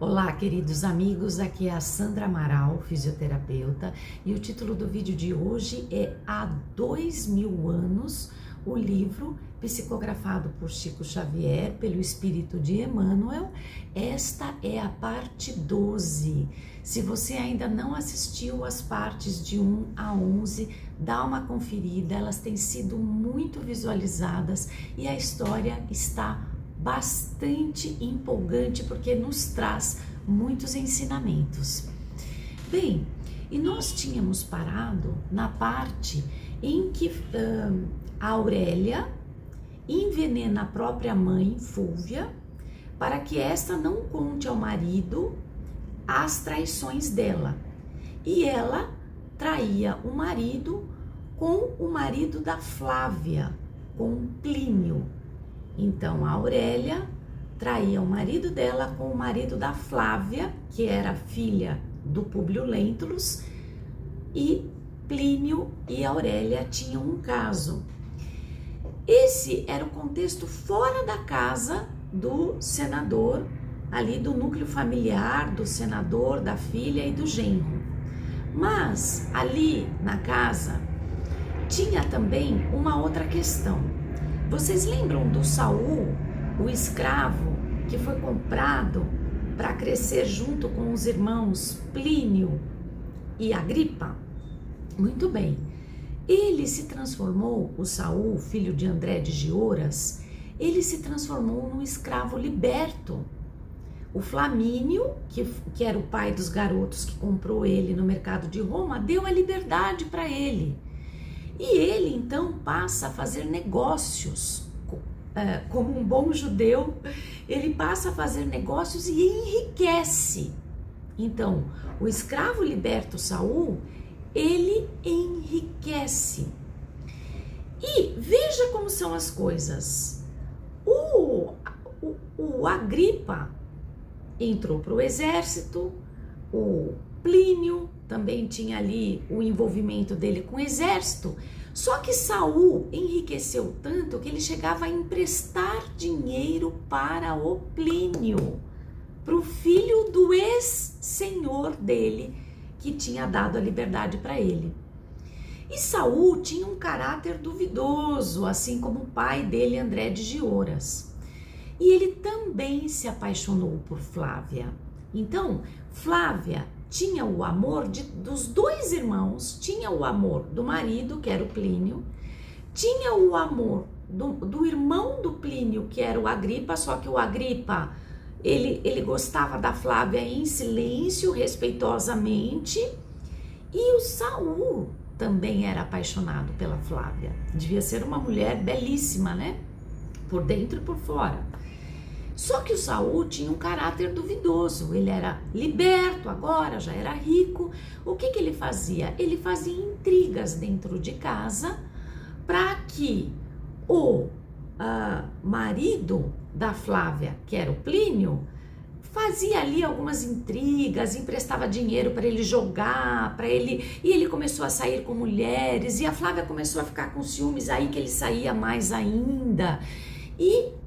Olá, queridos amigos, aqui é a Sandra Amaral, fisioterapeuta, e o título do vídeo de hoje é Há 2000 anos, o livro psicografado por Chico Xavier, pelo Espírito de Emmanuel. Esta é a parte 12. Se você ainda não assistiu as partes de 1 a 11, dá uma conferida, elas têm sido muito visualizadas e a história está bastante empolgante porque nos traz muitos ensinamentos. Bem, e nós tínhamos parado na parte em que a Aurélia envenena a própria mãe, Fúlvia, para que esta não conte ao marido as traições dela. E ela traía o marido com o marido da Flávia, com Plínio. Então, a Aurélia traía o marido dela com o marido da Flávia, que era filha do Públio Lentulus, e Plínio e Aurélia tinham um caso. Esse era o contexto fora da casa do senador, ali do núcleo familiar do senador, da filha e do genro. Mas ali na casa tinha também uma outra questão. Vocês lembram do Saul, o escravo que foi comprado para crescer junto com os irmãos Plínio e Agripa? Muito bem. Ele se transformou, o Saul, filho de André de Gioras, ele se transformou num escravo liberto. O Flamínio, que era o pai dos garotos que comprou ele no mercado de Roma, deu a liberdade para ele. E ele, então, passa a fazer negócios. Como um bom judeu, ele passa a fazer negócios e enriquece. Então, o escravo liberto Saul, ele enriquece. E veja como são as coisas. O Agripa entrou para o exército, o Plínio também tinha ali o envolvimento dele com o exército, só que Saul enriqueceu tanto que ele chegava a emprestar dinheiro para o Plínio, para o filho do ex-senhor dele, que tinha dado a liberdade para ele. E Saul tinha um caráter duvidoso, assim como o pai dele, André de Gioras. E ele também se apaixonou por Flávia. Então, Flávia tinha o amor dos dois irmãos, tinha o amor do marido, que era o Plínio, tinha o amor do irmão do Plínio, que era o Agripa, só que o Agripa, ele gostava da Flávia em silêncio, respeitosamente, e o Saul também era apaixonado pela Flávia. Devia ser uma mulher belíssima, né? Por dentro e por fora. Só que o Saul tinha um caráter duvidoso, ele era liberto agora, já era rico. O que ele fazia? Ele fazia intrigas dentro de casa para que o marido da Flávia, que era o Plínio, fazia ali algumas intrigas, emprestava dinheiro para ele jogar, e ele começou a sair com mulheres, e a Flávia começou a ficar com ciúmes, aí que ele saía mais ainda. E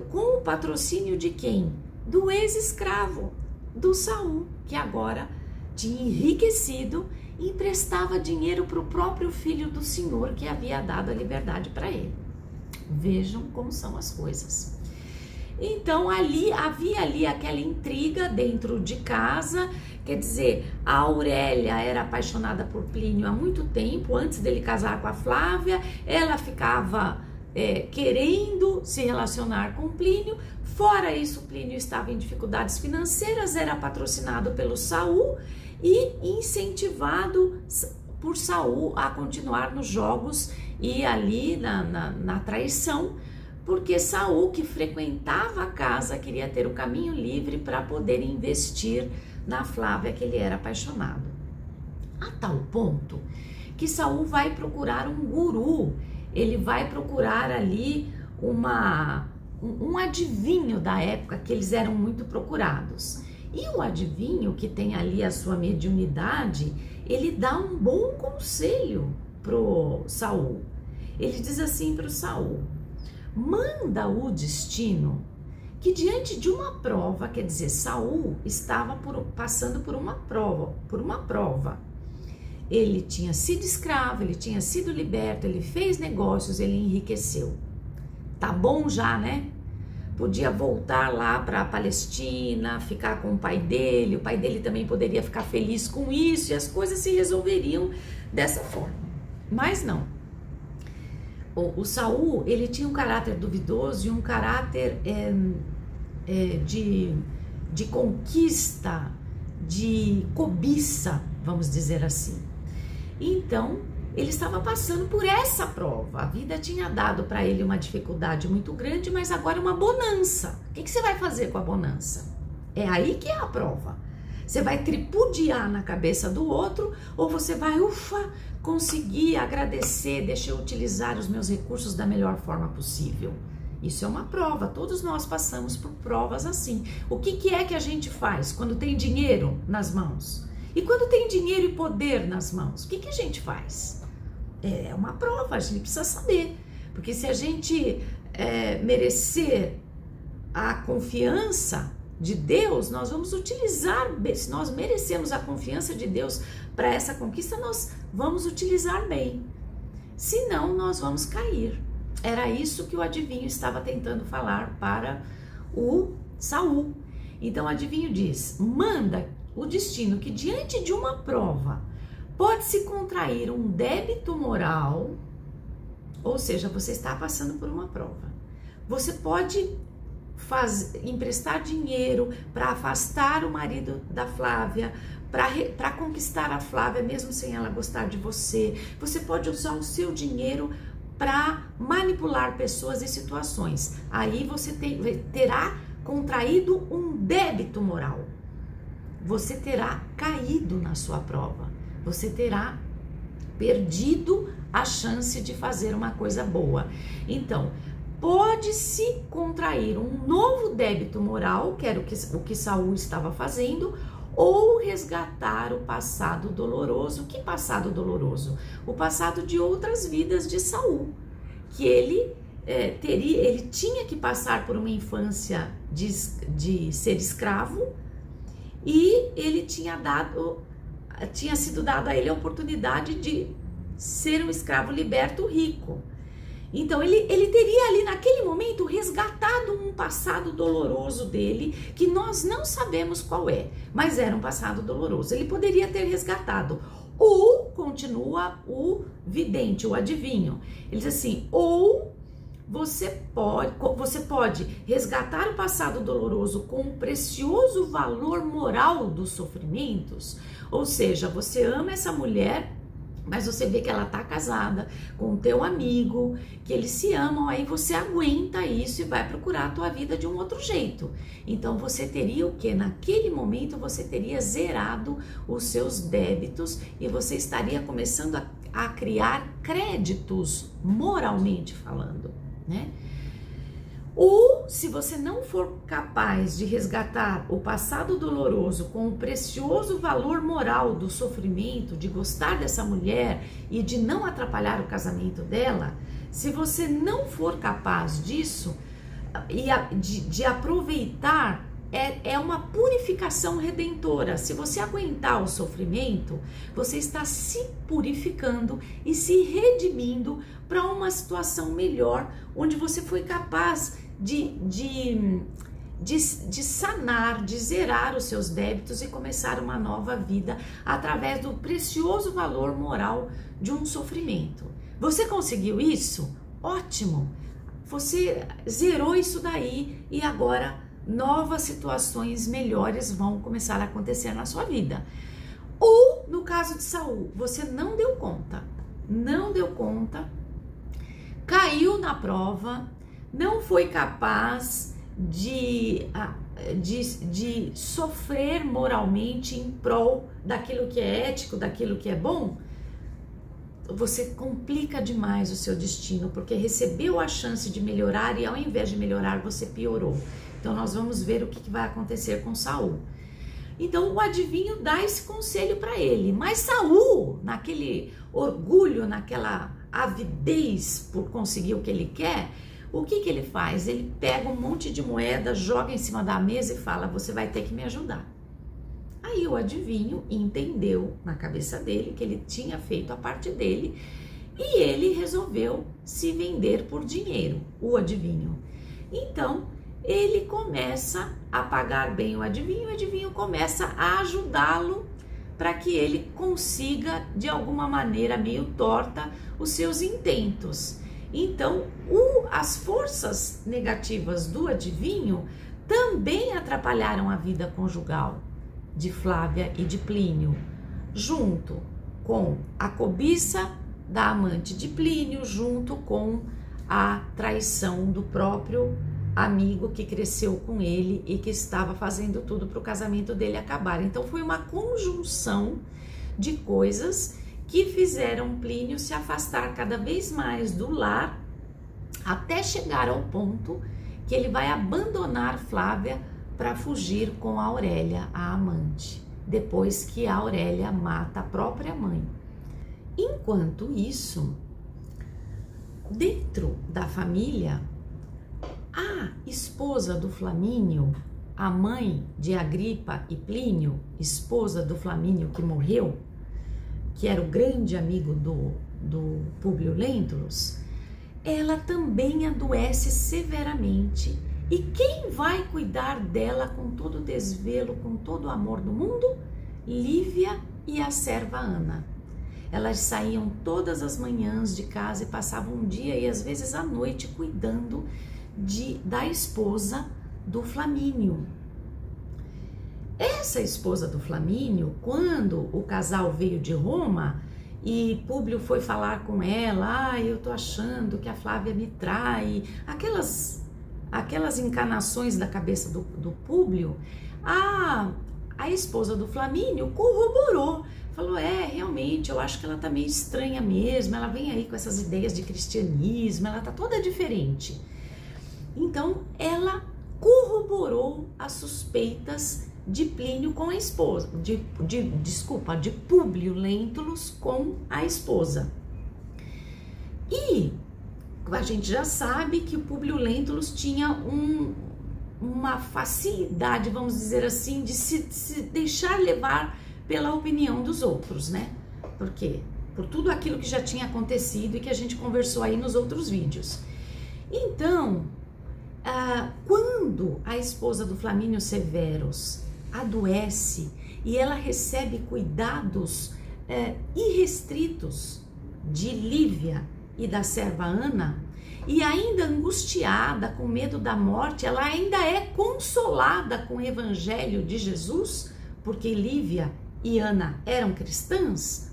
com o patrocínio de quem? Do ex-escravo, do Saul, que agora tinha enriquecido e emprestava dinheiro para o próprio filho do senhor que havia dado a liberdade para ele. Vejam como são as coisas. Então havia ali aquela intriga dentro de casa, quer dizer, a Aurélia era apaixonada por Plínio há muito tempo, antes dele casar com a Flávia, ela ficava querendo se relacionar com Plínio. Fora isso, Plínio estava em dificuldades financeiras, era patrocinado pelo Saul e incentivado por Saul a continuar nos jogos e ali na traição, porque Saul, que frequentava a casa, queria ter o caminho livre para poder investir na Flávia, que ele era apaixonado. A tal ponto que Saul vai procurar um guru. Ele vai procurar ali um adivinho da época, que eles eram muito procurados. E o adivinho, que tem ali a sua mediunidade, ele dá um bom conselho pro Saul. Ele diz assim pro Saul: manda o destino que diante de uma prova, quer dizer, Saul estava passando por uma prova. Ele tinha sido escravo, ele tinha sido liberto, ele fez negócios, ele enriqueceu. Tá bom já, né? Podia voltar lá para a Palestina, ficar com o pai dele também poderia ficar feliz com isso e as coisas se resolveriam dessa forma. Mas não. O Saul, ele tinha um caráter duvidoso e um caráter de conquista, de cobiça, vamos dizer assim. Então, ele estava passando por essa prova. A vida tinha dado para ele uma dificuldade muito grande, mas agora uma bonança. O que você vai fazer com a bonança? É aí que é a prova. Você vai tripudiar na cabeça do outro ou você vai, conseguir agradecer, deixa eu utilizar os meus recursos da melhor forma possível. Isso é uma prova, todos nós passamos por provas assim. O que é que a gente faz quando tem dinheiro nas mãos? E quando tem dinheiro e poder nas mãos, o que a gente faz? É uma prova, a gente precisa saber. Porque se a gente merecer a confiança de Deus, nós vamos utilizar, se nós merecemos a confiança de Deus para essa conquista, nós vamos utilizar bem. Senão, nós vamos cair. Era isso que o adivinho estava tentando falar para o Saul. Então, o adivinho diz, manda o destino que diante de uma prova pode-se contrair um débito moral, ou seja, você está passando por uma prova. Você pode emprestar dinheiro para afastar o marido da Flávia, para conquistar a Flávia mesmo sem ela gostar de você. Você pode usar o seu dinheiro para manipular pessoas e situações. Aí você terá contraído um débito moral. Você terá caído na sua prova. Você terá perdido a chance de fazer uma coisa boa. Então, pode-se contrair um novo débito moral, que era o que Saul estava fazendo, ou resgatar o passado doloroso. Que passado doloroso? O passado de outras vidas de Saul, que ele tinha que passar por uma infância de ser escravo, e ele tinha sido dado a ele a oportunidade de ser um escravo liberto rico. Então ele teria ali naquele momento resgatado um passado doloroso dele, que nós não sabemos qual é, mas era um passado doloroso. Ele poderia ter resgatado. Ou, continua o vidente, o adivinho, ele diz assim, ou você pode resgatar o passado doloroso com o precioso valor moral dos sofrimentos, ou seja, você ama essa mulher, mas você vê que ela tá casada com o teu amigo, que eles se amam, aí você aguenta isso e vai procurar a tua vida de um outro jeito. Então você teria o quê? Naquele momento você teria zerado os seus débitos e você estaria começando a criar créditos, moralmente falando, né? Ou se você não for capaz de resgatar o passado doloroso com o precioso valor moral do sofrimento, de gostar dessa mulher e de não atrapalhar o casamento dela, se você não for capaz disso e de aproveitar, é uma purificação redentora. Se você aguentar o sofrimento, você está se purificando e se redimindo para uma situação melhor, onde você foi capaz de sanar, de zerar os seus débitos e começar uma nova vida através do precioso valor moral de um sofrimento. Você conseguiu isso? Ótimo! Você zerou isso daí e agora novas situações melhores vão começar a acontecer na sua vida. Ou, no caso de Saul, você não deu conta, caiu na prova, não foi capaz de sofrer moralmente em prol daquilo que é ético, daquilo que é bom, você complica demais o seu destino, porque recebeu a chance de melhorar e ao invés de melhorar, você piorou. Então nós vamos ver o que vai acontecer com Saul. Então o adivinho dá esse conselho para ele, mas Saul, naquele orgulho, naquela avidez por conseguir o que ele quer, O que ele faz? Ele pega um monte de moeda, joga em cima da mesa e fala: você vai ter que me ajudar. Aí o adivinho entendeu na cabeça dele que ele tinha feito a parte dele e ele resolveu se vender por dinheiro, o adivinho. Então ele começa a pagar bem o adivinho começa a ajudá-lo para que ele consiga, de alguma maneira meio torta, os seus intentos. Então, as forças negativas do adivinho também atrapalharam a vida conjugal de Flávia e de Plínio, junto com a cobiça da amante de Plínio, junto com a traição do próprio amigo que cresceu com ele e que estava fazendo tudo para o casamento dele acabar. Então foi uma conjunção de coisas que fizeram Plínio se afastar cada vez mais do lar, até chegar ao ponto que ele vai abandonar Flávia para fugir com a Aurélia, a amante, depois que a Aurélia mata a própria mãe. Enquanto isso, dentro da família, a esposa do Flamínio, a mãe de Agripa e Plínio, esposa do Flamínio que morreu, que era o grande amigo do Públio Lentulus, ela também adoece severamente. E quem vai cuidar dela com todo o desvelo, com todo o amor do mundo? Lívia e a serva Ana. Elas saíam todas as manhãs de casa e passavam um dia e às vezes a noite cuidando da esposa do Flamínio. Essa esposa do Flamínio, quando o casal veio de Roma e Públio foi falar com ela: eu tô achando que a Flávia me trai, aquelas encanações da cabeça do Públio, a esposa do Flamínio corroborou, falou: realmente, eu acho que ela tá meio estranha mesmo, ela vem aí com essas ideias de cristianismo, ela tá toda diferente. Então ela corroborou as suspeitas de Plínio com a esposa, de Públio Lentulus com a esposa. E a gente já sabe que o Públio Lentulus tinha uma facilidade, vamos dizer assim, de se deixar levar pela opinião dos outros, né? Por quê? Por tudo aquilo que já tinha acontecido e que a gente conversou aí nos outros vídeos. Então, quando a esposa do Flamínio Severus adoece e ela recebe cuidados irrestritos de Lívia e da serva Ana, e ainda angustiada, com medo da morte, ela ainda é consolada com o evangelho de Jesus, porque Lívia e Ana eram cristãs.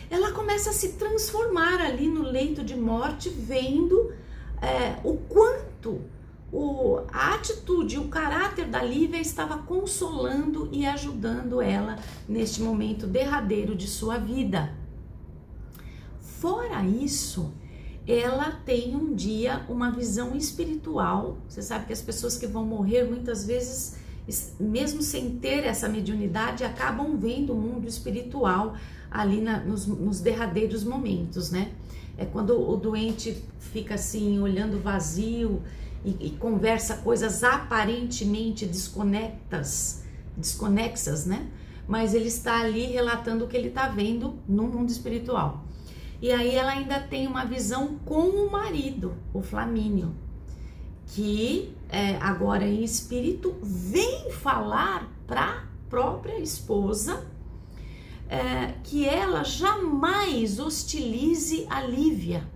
Ela começa a se transformar ali no leito de morte, vendo o quanto a atitude, o caráter da Lívia estava consolando e ajudando ela neste momento derradeiro de sua vida. Fora isso, ela tem um dia uma visão espiritual. Você sabe que as pessoas que vão morrer muitas vezes, mesmo sem ter essa mediunidade, acabam vendo o mundo espiritual ali nos derradeiros momentos, né? É quando o doente fica assim, olhando vazio e conversa coisas aparentemente desconexas, né? Mas ele está ali relatando o que ele está vendo no mundo espiritual. E aí ela ainda tem uma visão com o marido, o Flamínio, que agora em espírito vem falar para a própria esposa que ela jamais hostilize a Lívia,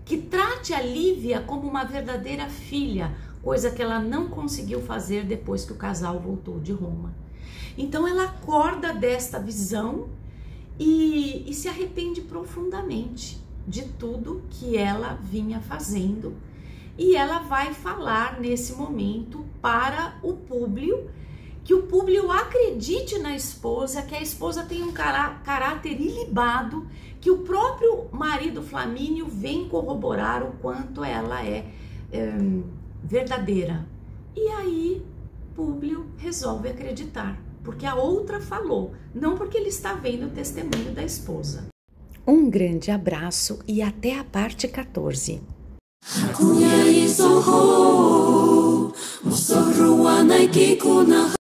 que trate a Lívia como uma verdadeira filha, coisa que ela não conseguiu fazer depois que o casal voltou de Roma. Então ela acorda desta visão e se arrepende profundamente de tudo que ela vinha fazendo, e ela vai falar nesse momento para o Públio, que o Públio acredite na esposa, que a esposa tem um caráter ilibado, que o próprio marido Flamínio vem corroborar o quanto ela é verdadeira. E aí Públio resolve acreditar, porque a outra falou, não porque ele está vendo o testemunho da esposa. Um grande abraço e até a parte 14. Kuya isoho, musohruwa naikikuna.